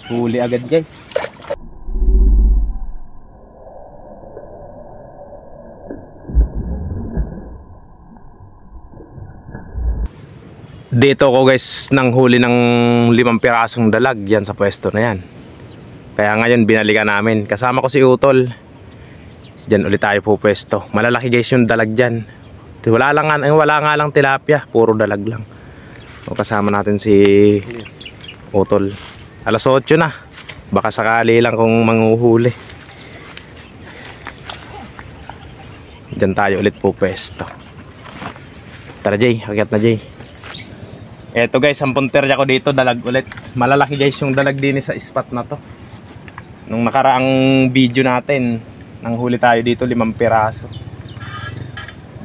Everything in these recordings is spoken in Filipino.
Huli agad guys. Dito ko guys nang huli ng 5 pirasong dalag yan sa pwesto na yan. Kaya ngayon binalikan namin. Kasama ko si Utol. Diyan ulit tayo po pwesto. Malalaki guys yung dalag dyan. Wala nga lang tilapia, puro dalag lang. So, kasama natin si Utol. Alas 8 na. Baka sakali lang kung manghuhuli. Diyan tayo ulit po pwesto. Tara Jay, akyat na Jay. Eto guys, ang punterya ko dito, dalag ulit. Malalaki guys yung dalag din sa spot na to. Nung nakaraang video natin, nang huli tayo dito 5 piraso.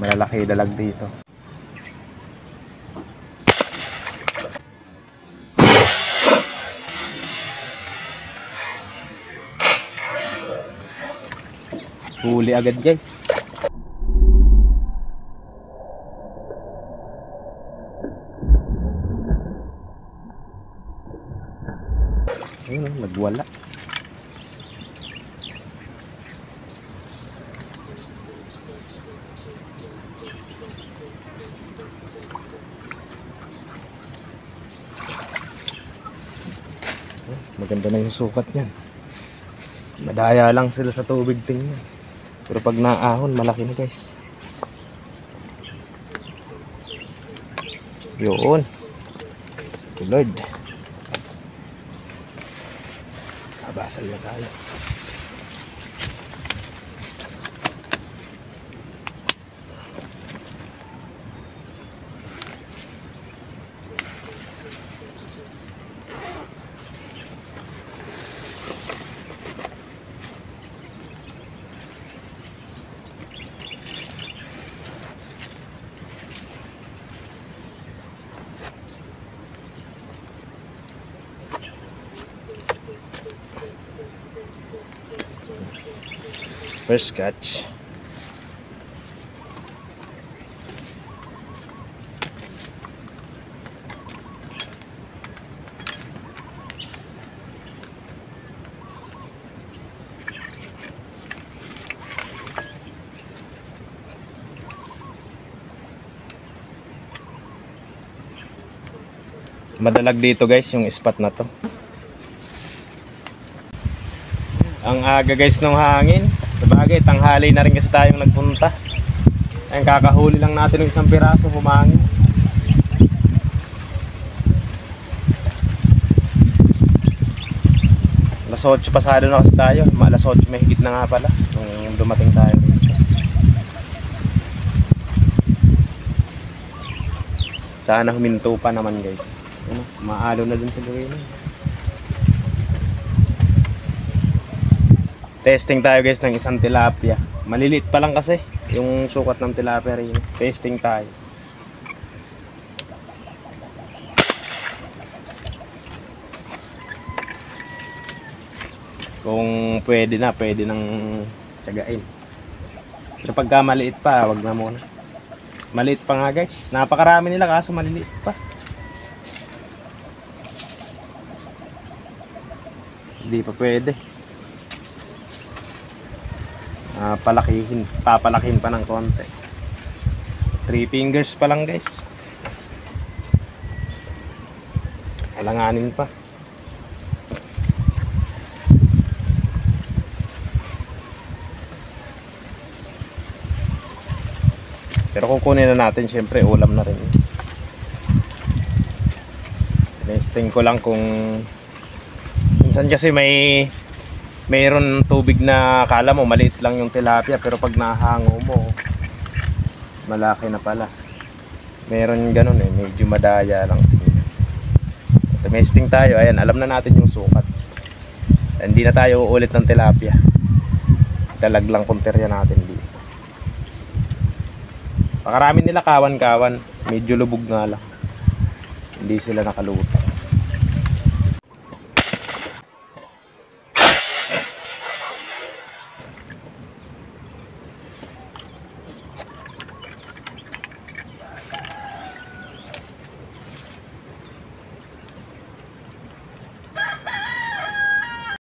Malalaki dalag dito. Huli agad guys. Ayun, nagwala. Maganda na yung sukat niyan. Madaya lang sila sa tubig tingnan. Pero pag naahon, malaki na guys. Yun. Lord. Abasal na tayo. First catch. Madalag dito guys yung spot na to. Ang aga guys ng hangin. Sabagay, tanghali na rin kasi tayong nagpunta. Ayun, kakahuli lang natin ng 1 piraso, humangin. Alas 8 pasado na kasi tayo. Alas 8 may higit na nga pala nung dumating tayo dito. Sana huminto pa naman guys. Ano, maalo na dun sa gawin. Testing tayo guys ng 1 tilapia. Maliliit pa lang kasi yung sukat ng tilapia rin. Testing tayo. Kung pwede nang tsagain. Pero pagka maliit pa, wag na muna. Maliit pa nga guys. Napakarami nila kaso maliliit pa. Hindi pa pwede. Papalakihin pa ng konti. 3 fingers pa lang guys. Alanganin pa. Pero kukunin na natin, syempre ulam na rin. Testing ko lang kung minsan kasi mayroon tubig na akala mo maliit lang yung tilapia, pero pag nahango mo malaki na pala. Meron ganun medyo madaya lang. Testing tayo, ayan, alam na natin yung sukat. Hindi na tayo uulit ng tilapia. Dalag lang punterya natin dito. Pakarami nila kawan-kawan, medyo lubog nga lang. Hindi sila nakaluto.